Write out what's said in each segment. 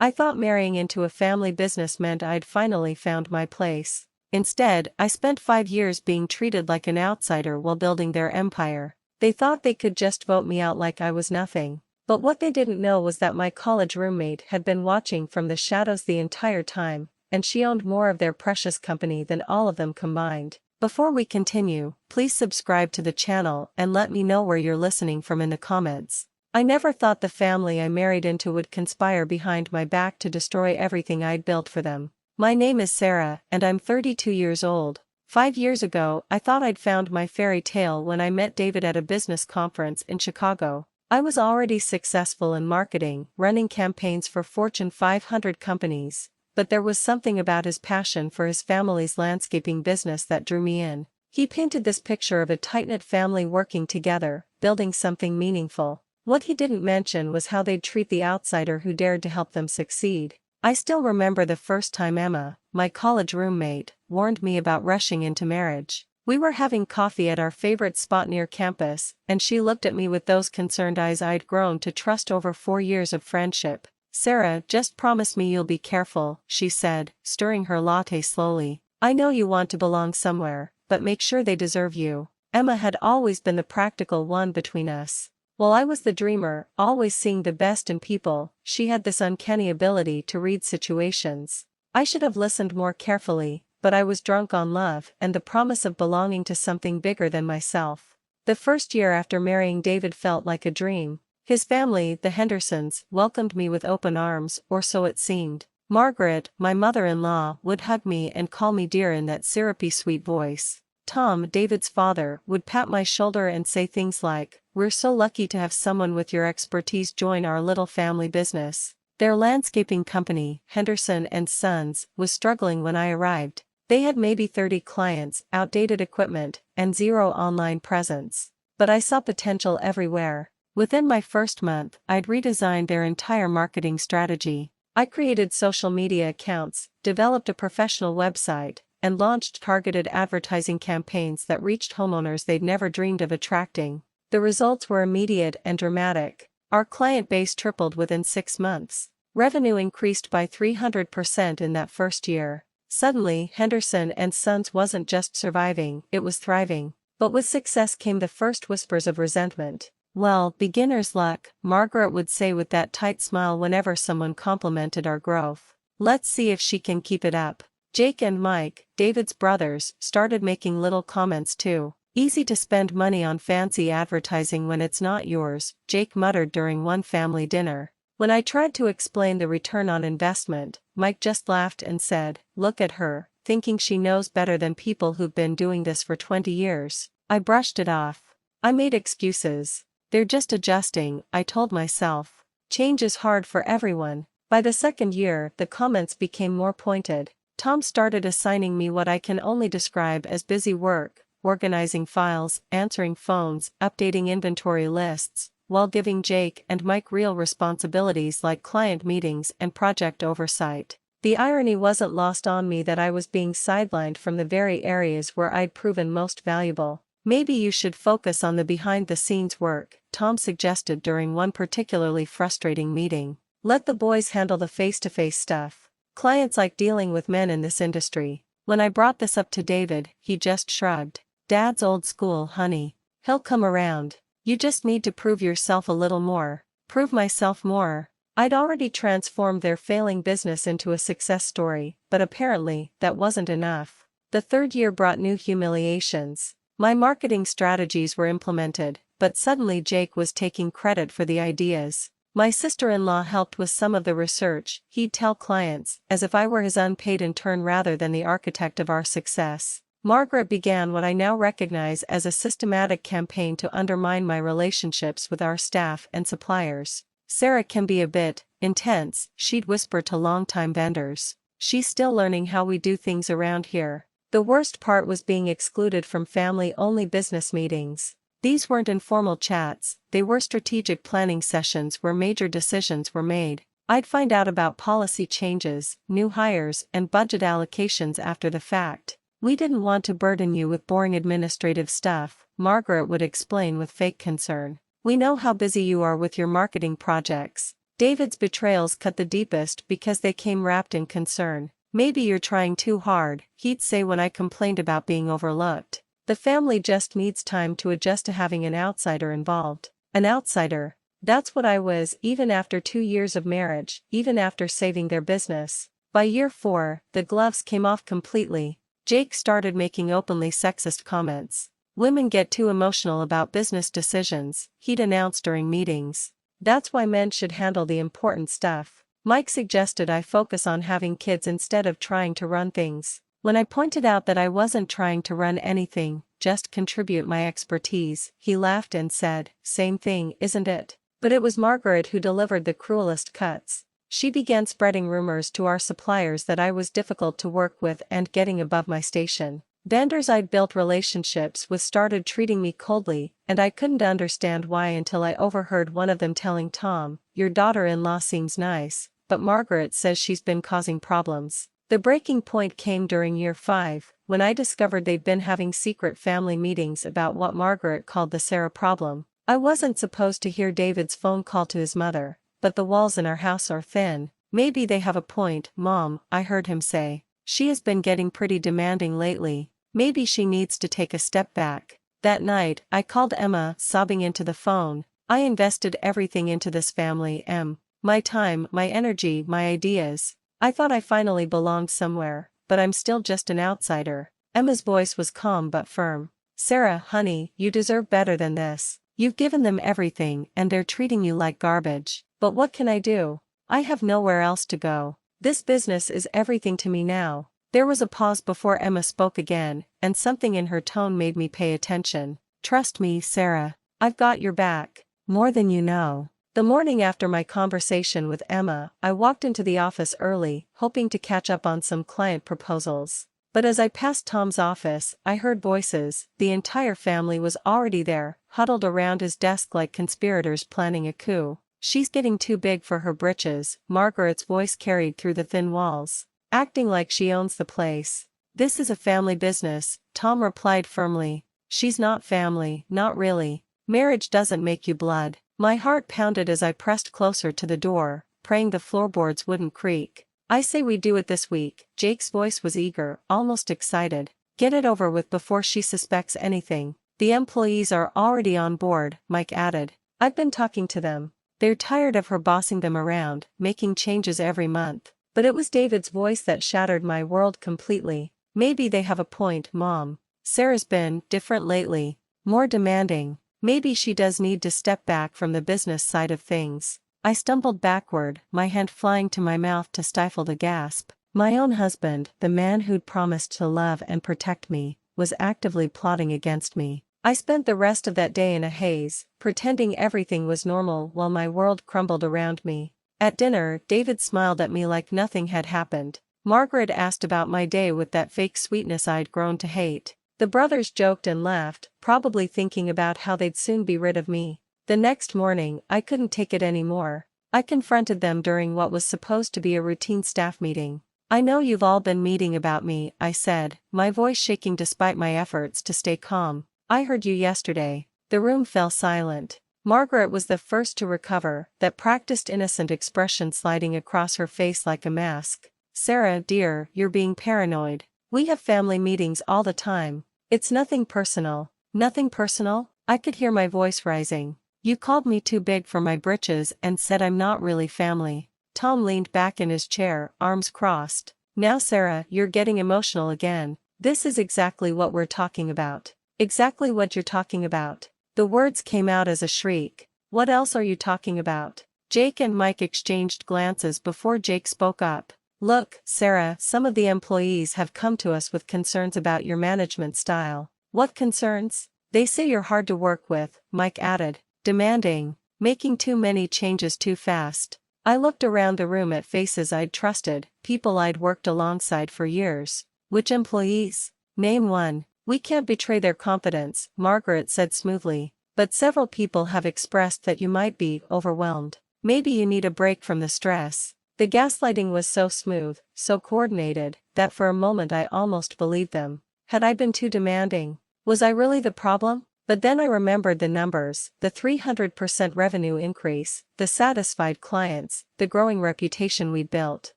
I thought marrying into a family business meant I'd finally found my place. Instead, I spent 5 years being treated like an outsider while building their empire. They thought they could just vote me out like I was nothing. But what they didn't know was that my college roommate had been watching from the shadows the entire time, and she owned more of their precious company than all of them combined. Before we continue, please subscribe to the channel and let me know where you're listening from in the comments. I never thought the family I married into would conspire behind my back to destroy everything I'd built for them. My name is Sarah, and I'm 32 years old. 5 years ago, I thought I'd found my fairy tale when I met David at a business conference in Chicago. I was already successful in marketing, running campaigns for Fortune 500 companies, but there was something about his passion for his family's landscaping business that drew me in. He painted this picture of a tight-knit family working together, building something meaningful. What he didn't mention was how they'd treat the outsider who dared to help them succeed. I still remember the first time Emma, my college roommate, warned me about rushing into marriage. We were having coffee at our favorite spot near campus, and she looked at me with those concerned eyes I'd grown to trust over 4 years of friendship. "Sarah, just promise me you'll be careful," she said, stirring her latte slowly. "I know you want to belong somewhere, but make sure they deserve you." Emma had always been the practical one between us. While I was the dreamer, always seeing the best in people, she had this uncanny ability to read situations. I should have listened more carefully, but I was drunk on love and the promise of belonging to something bigger than myself. The first year after marrying David felt like a dream. His family, the Hendersons, welcomed me with open arms, or so it seemed. Margaret, my mother-in-law, would hug me and call me dear in that syrupy sweet voice. Tom, David's father, would pat my shoulder and say things like, "We're so lucky to have someone with your expertise join our little family business." Their landscaping company, Henderson and Sons, was struggling when I arrived. They had maybe 30 clients, outdated equipment, and zero online presence. But I saw potential everywhere. Within my first month, I'd redesigned their entire marketing strategy. I created social media accounts, developed a professional website, and launched targeted advertising campaigns that reached homeowners they'd never dreamed of attracting. The results were immediate and dramatic. Our client base tripled within 6 months. Revenue increased by 300% in that first year. Suddenly, Henderson and Sons wasn't just surviving, it was thriving. But with success came the first whispers of resentment. "Well, beginner's luck," Margaret would say with that tight smile whenever someone complimented our growth. "Let's see if she can keep it up." Jake and Mike, David's brothers, started making little comments too. "Easy to spend money on fancy advertising when it's not yours," Jake muttered during one family dinner. When I tried to explain the return on investment, Mike just laughed and said, "Look at her, thinking she knows better than people who've been doing this for 20 years. I brushed it off. I made excuses. "They're just adjusting," I told myself. Change is hard for everyone. By the second year, the comments became more pointed. Tom started assigning me what I can only describe as busy work, organizing files, answering phones, updating inventory lists, while giving Jake and Mike real responsibilities like client meetings and project oversight. The irony wasn't lost on me that I was being sidelined from the very areas where I'd proven most valuable. "Maybe you should focus on the behind-the-scenes work," Tom suggested during one particularly frustrating meeting. "Let the boys handle the face-to-face stuff. Clients like dealing with men in this industry." When I brought this up to David, he just shrugged. "Dad's old school, honey. He'll come around. You just need to prove yourself a little more." Prove myself more. I'd already transformed their failing business into a success story, but apparently, that wasn't enough. The third year brought new humiliations. My marketing strategies were implemented, but suddenly Jake was taking credit for the ideas. My sister-in-law helped with some of the research, he'd tell clients, as if I were his unpaid intern rather than the architect of our success. Margaret began what I now recognize as a systematic campaign to undermine my relationships with our staff and suppliers. "Sarah can be a bit intense," she'd whisper to longtime vendors. "She's still learning how we do things around here." The worst part was being excluded from family-only business meetings. These weren't informal chats, they were strategic planning sessions where major decisions were made. I'd find out about policy changes, new hires, and budget allocations after the fact. "We didn't want to burden you with boring administrative stuff," Margaret would explain with fake concern. "We know how busy you are with your marketing projects. David's betrayals cut the deepest because they came wrapped in concern. "Maybe you're trying too hard," he'd say when I complained about being overlooked. "The family just needs time to adjust to having an outsider involved." An outsider. That's what I was, even after 2 years of marriage, even after saving their business. By year 4, the gloves came off completely. Jake started making openly sexist comments. "Women get too emotional about business decisions," he'd announce during meetings. "That's why men should handle the important stuff." Mike suggested I focus on having kids instead of trying to run things. When I pointed out that I wasn't trying to run anything, just contribute my expertise, he laughed and said, "Same thing, isn't it?" But it was Margaret who delivered the cruelest cuts. She began spreading rumors to our suppliers that I was difficult to work with and getting above my station. Vendors I'd built relationships with started treating me coldly, and I couldn't understand why until I overheard one of them telling Tom, "Your daughter-in-law seems nice, but Margaret says she's been causing problems." The breaking point came during year 5, when I discovered they'd been having secret family meetings about what Margaret called the Sarah problem. I wasn't supposed to hear David's phone call to his mother, but the walls in our house are thin. "Maybe they have a point, Mom," I heard him say. "She has been getting pretty demanding lately. Maybe she needs to take a step back." That night, I called Emma, sobbing into the phone. "I invested everything into this family, Em. My time, my energy, my ideas. I thought I finally belonged somewhere, but I'm still just an outsider." Emma's voice was calm but firm. "Sarah, honey, you deserve better than this. You've given them everything and they're treating you like garbage. But what can I do? I have nowhere else to go. This business is everything to me now." There was a pause before Emma spoke again, and something in her tone made me pay attention. "Trust me, Sarah. I've got your back. More than you know." The morning after my conversation with Emma, I walked into the office early, hoping to catch up on some client proposals. But as I passed Tom's office, I heard voices. The entire family was already there, huddled around his desk like conspirators planning a coup. "She's getting too big for her britches," Margaret's voice carried through the thin walls. "Acting like she owns the place." "This is a family business," Tom replied firmly. "She's not family, not really. Marriage doesn't make you blood." My heart pounded as I pressed closer to the door, praying the floorboards wouldn't creak. "I say we do it this week." Jake's voice was eager, almost excited. "Get it over with before she suspects anything." "The employees are already on board," Mike added. "I've been talking to them. They're tired of her bossing them around, making changes every month." But it was David's voice that shattered my world completely. "Maybe they have a point, Mom. Sarah's been different lately. More demanding. Maybe she does need to step back from the business side of things." I stumbled backward, my hand flying to my mouth to stifle the gasp. My own husband, the man who'd promised to love and protect me, was actively plotting against me. I spent the rest of that day in a haze, pretending everything was normal while my world crumbled around me. At dinner, David smiled at me like nothing had happened. Margaret asked about my day with that fake sweetness I'd grown to hate. The brothers joked and laughed, probably thinking about how they'd soon be rid of me. The next morning, I couldn't take it anymore. I confronted them during what was supposed to be a routine staff meeting. "I know you've all been meeting about me," I said, my voice shaking despite my efforts to stay calm. "I heard you yesterday." The room fell silent. Margaret was the first to recover, that practiced innocent expression sliding across her face like a mask. "Sarah, dear, you're being paranoid. We have family meetings all the time. It's nothing personal." "Nothing personal?" I could hear my voice rising. "You called me too big for my britches and said I'm not really family." Tom leaned back in his chair, arms crossed. "Now Sarah, you're getting emotional again. This is exactly what we're talking about." "Exactly what you're talking about." The words came out as a shriek. "What else are you talking about?" Jake and Mike exchanged glances before Jake spoke up. "Look, Sarah, some of the employees have come to us with concerns about your management style." "What concerns?" "They say you're hard to work with," Mike added. "Demanding. Making too many changes too fast." I looked around the room at faces I'd trusted, people I'd worked alongside for years. "Which employees?" "Name one." "We can't betray their confidence," Margaret said smoothly. "But several people have expressed that you might be overwhelmed. Maybe you need a break from the stress." The gaslighting was so smooth, so coordinated, that for a moment I almost believed them. Had I been too demanding? Was I really the problem? But then I remembered the numbers, the 300% revenue increase, the satisfied clients, the growing reputation we'd built.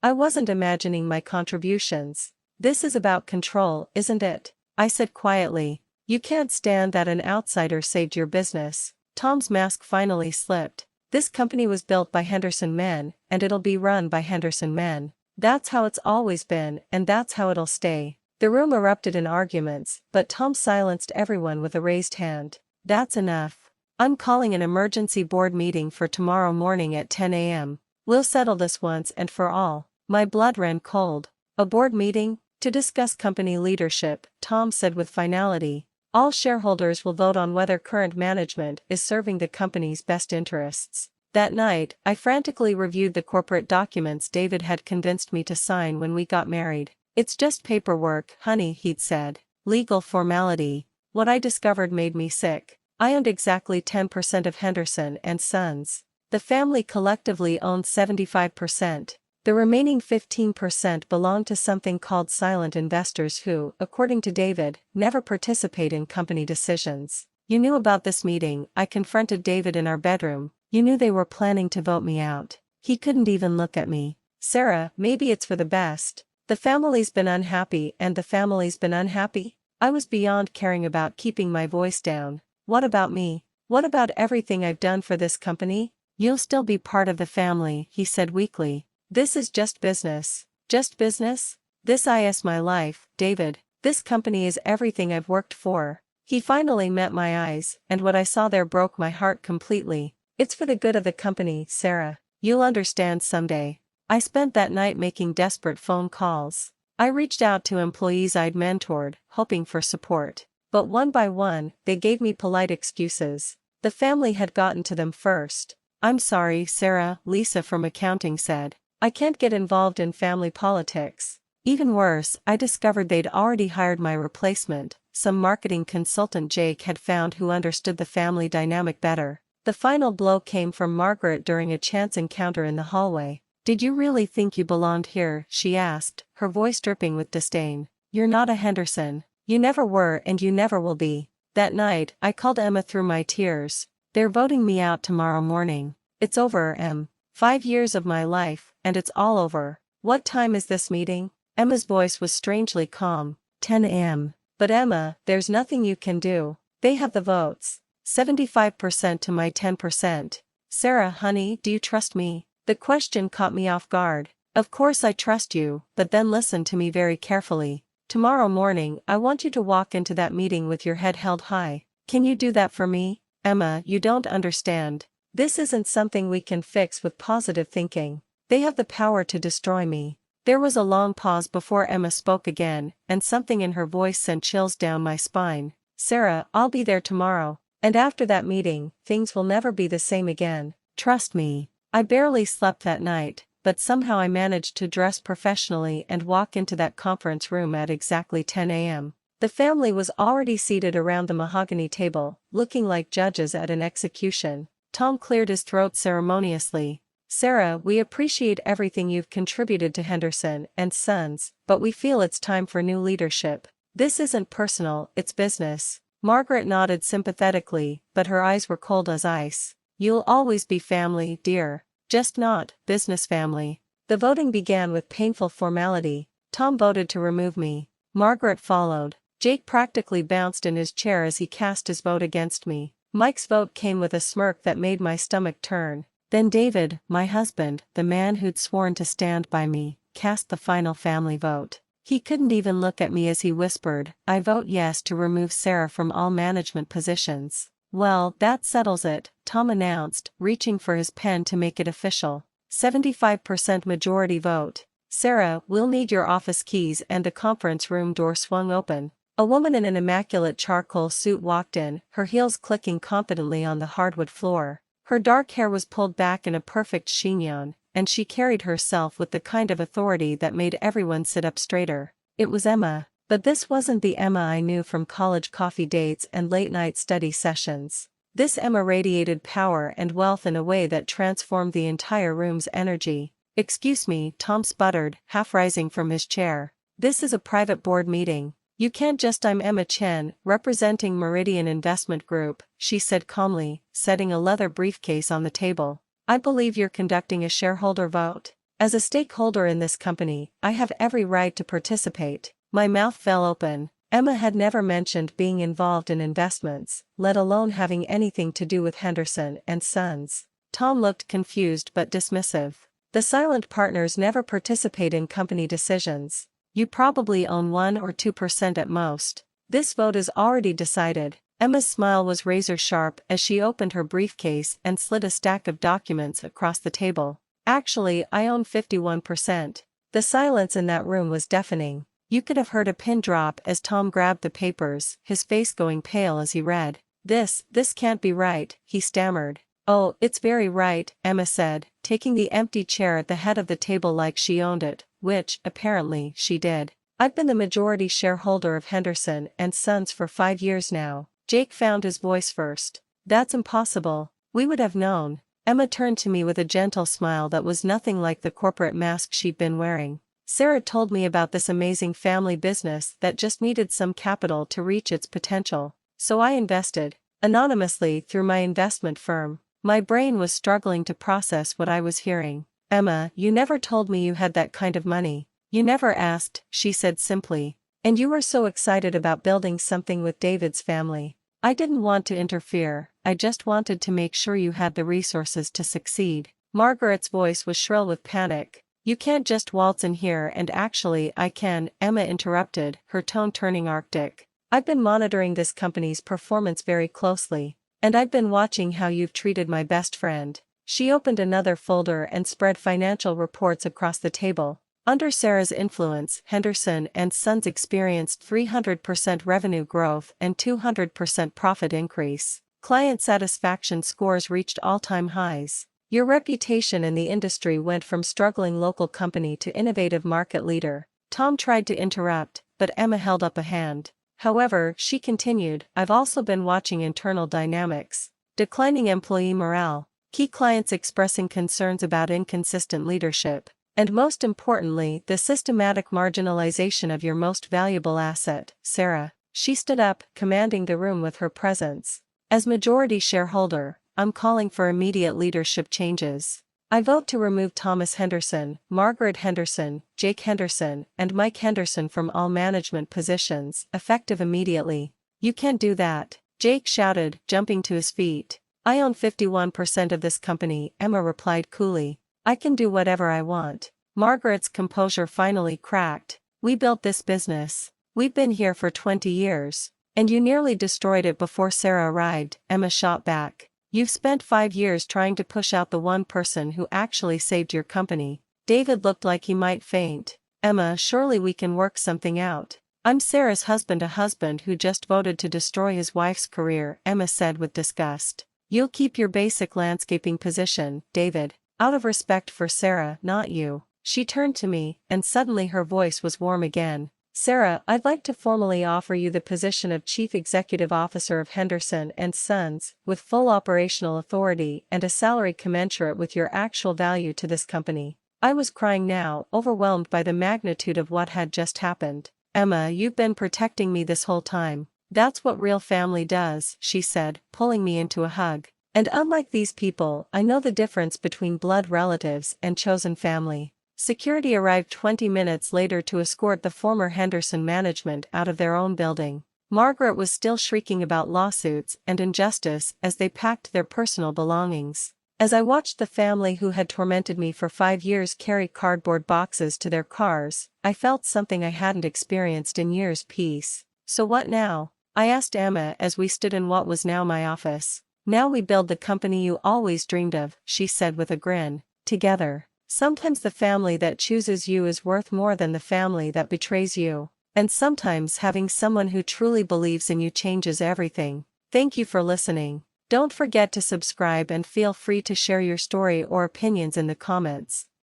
I wasn't imagining my contributions. This is about control, isn't it? I said quietly. You can't stand that an outsider saved your business. Tom's mask finally slipped. This company was built by Henderson men, and it'll be run by Henderson men. That's how it's always been, and that's how it'll stay. The room erupted in arguments, but Tom silenced everyone with a raised hand. That's enough. I'm calling an emergency board meeting for tomorrow morning at 10 a.m. We'll settle this once and for all. My blood ran cold. A board meeting? To discuss company leadership, Tom said with finality. All shareholders will vote on whether current management is serving the company's best interests. That night, I frantically reviewed the corporate documents David had convinced me to sign when we got married. It's just paperwork, honey, he'd said. Legal formality. What I discovered made me sick. I owned exactly 10% of Henderson and Sons. The family collectively owned 75%. The remaining 15% belonged to something called silent investors who, according to David, never participate in company decisions. You knew about this meeting. I confronted David in our bedroom. You knew they were planning to vote me out. He couldn't even look at me. Sarah, maybe it's for the best. The family's been unhappy and the family's been unhappy. I was beyond caring about keeping my voice down. What about me? What about everything I've done for this company? You'll still be part of the family, he said weakly. This is just business. Just business? This is my life, David. This company is everything I've worked for. He finally met my eyes, and what I saw there broke my heart completely. It's for the good of the company, Sarah. You'll understand someday. I spent that night making desperate phone calls. I reached out to employees I'd mentored, hoping for support. But one by one, they gave me polite excuses. The family had gotten to them first. I'm sorry, Sarah, Lisa from accounting said. I can't get involved in family politics. Even worse, I discovered they'd already hired my replacement. Some marketing consultant Jake had found who understood the family dynamic better. The final blow came from Margaret during a chance encounter in the hallway. Did you really think you belonged here? She asked, her voice dripping with disdain. You're not a Henderson. You never were and you never will be. That night, I called Emma through my tears. They're voting me out tomorrow morning. It's over, Em. 5 years of my life, and it's all over. What time is this meeting? Emma's voice was strangely calm. 10 a.m. But Emma, there's nothing you can do. They have the votes. 75% to my 10%. Sarah, honey, do you trust me? The question caught me off guard. Of course I trust you, but then listen to me very carefully. Tomorrow morning, I want you to walk into that meeting with your head held high. Can you do that for me? Emma, you don't understand. This isn't something we can fix with positive thinking. They have the power to destroy me. There was a long pause before Emma spoke again, and something in her voice sent chills down my spine. Sarah, I'll be there tomorrow. And after that meeting, things will never be the same again. Trust me. I barely slept that night, but somehow I managed to dress professionally and walk into that conference room at exactly 10 a.m. The family was already seated around the mahogany table, looking like judges at an execution. Tom cleared his throat ceremoniously. Sarah, we appreciate everything you've contributed to Henderson and Sons, but we feel it's time for new leadership. This isn't personal, it's business. Margaret nodded sympathetically, but her eyes were cold as ice. You'll always be family, dear. Just not business family. The voting began with painful formality. Tom voted to remove me. Margaret followed. Jake practically bounced in his chair as he cast his vote against me. Mike's vote came with a smirk that made my stomach turn. Then David, my husband, the man who'd sworn to stand by me, cast the final family vote. He couldn't even look at me as he whispered, I vote yes to remove Sarah from all management positions. Well, that settles it, Tom announced, reaching for his pen to make it official. 75% majority vote. Sarah, we'll need your office keys, and the conference room door swung open. A woman in an immaculate charcoal suit walked in, her heels clicking confidently on the hardwood floor. Her dark hair was pulled back in a perfect chignon, and she carried herself with the kind of authority that made everyone sit up straighter. It was Emma, but this wasn't the Emma I knew from college coffee dates and late-night study sessions. This Emma radiated power and wealth in a way that transformed the entire room's energy. Excuse me, Tom sputtered, half rising from his chair. This is a private board meeting. You can't just. I'm Emma Chen, representing Meridian Investment Group, she said calmly, setting a leather briefcase on the table. I believe you're conducting a shareholder vote. As a stakeholder in this company, I have every right to participate. My mouth fell open. Emma had never mentioned being involved in investments, let alone having anything to do with Henderson and Sons. Tom looked confused but dismissive. The silent partners never participate in company decisions. You probably own 1 or 2% at most. This vote is already decided. Emma's smile was razor-sharp as she opened her briefcase and slid a stack of documents across the table. Actually, I own 51%. The silence in that room was deafening. You could have heard a pin drop as Tom grabbed the papers, his face going pale as he read. This can't be right, he stammered. Oh, it's very right, Emma said, taking the empty chair at the head of the table like she owned it, which, apparently, she did. I've been the majority shareholder of Henderson and Sons for 5 years now. Jake found his voice first. That's impossible. We would have known. Emma turned to me with a gentle smile that was nothing like the corporate mask she'd been wearing. Sarah told me about this amazing family business that just needed some capital to reach its potential. So I invested, anonymously through my investment firm. My brain was struggling to process what I was hearing. Emma, you never told me you had that kind of money. You never asked, she said simply. And you were so excited about building something with David's family. I didn't want to interfere, I just wanted to make sure you had the resources to succeed. Margaret's voice was shrill with panic. You can't just waltz in here. And actually I can, Emma interrupted, her tone turning arctic. I've been monitoring this company's performance very closely. And I've been watching how you've treated my best friend. She opened another folder and spread financial reports across the table. Under Sarah's influence, Henderson and Sons experienced 300% revenue growth and 200% profit increase. Client satisfaction scores reached all-time highs. Your reputation in the industry went from struggling local company to innovative market leader. Tom tried to interrupt, but Emma held up a hand. However, she continued, I've also been watching internal dynamics. Declining employee morale, key clients expressing concerns about inconsistent leadership, and most importantly, the systematic marginalization of your most valuable asset, Sarah. She stood up, commanding the room with her presence. As majority shareholder, I'm calling for immediate leadership changes. I vote to remove Thomas Henderson, Margaret Henderson, Jake Henderson, and Mike Henderson from all management positions, effective immediately. You can't do that, Jake shouted, jumping to his feet. I own 51% of this company, Emma replied coolly. I can do whatever I want. Margaret's composure finally cracked. We built this business. We've been here for 20 years. And you nearly destroyed it before Sarah arrived, Emma shot back. You've spent 5 years trying to push out the one person who actually saved your company. David looked like he might faint. Emma, surely we can work something out. I'm Sarah's husband, a husband who just voted to destroy his wife's career, Emma said with disgust. You'll keep your basic landscaping position, David. Out of respect for Sarah, not you. She turned to me, and suddenly her voice was warm again. Sarah, I'd like to formally offer you the position of Chief Executive Officer of Henderson and Sons, with full operational authority and a salary commensurate with your actual value to this company. I was crying now, overwhelmed by the magnitude of what had just happened. Emma, you've been protecting me this whole time. That's what real family does, she said, pulling me into a hug. And unlike these people, I know the difference between blood relatives and chosen family. Security arrived 20 minutes later to escort the former Henderson management out of their own building. Margaret was still shrieking about lawsuits and injustice as they packed their personal belongings. As I watched the family who had tormented me for 5 years carry cardboard boxes to their cars, I felt something I hadn't experienced in years: peace. So what now? I asked Emma as we stood in what was now my office. Now we build the company you always dreamed of, she said with a grin. Together. Sometimes the family that chooses you is worth more than the family that betrays you. And sometimes having someone who truly believes in you changes everything. Thank you for listening. Don't forget to subscribe and feel free to share your story or opinions in the comments.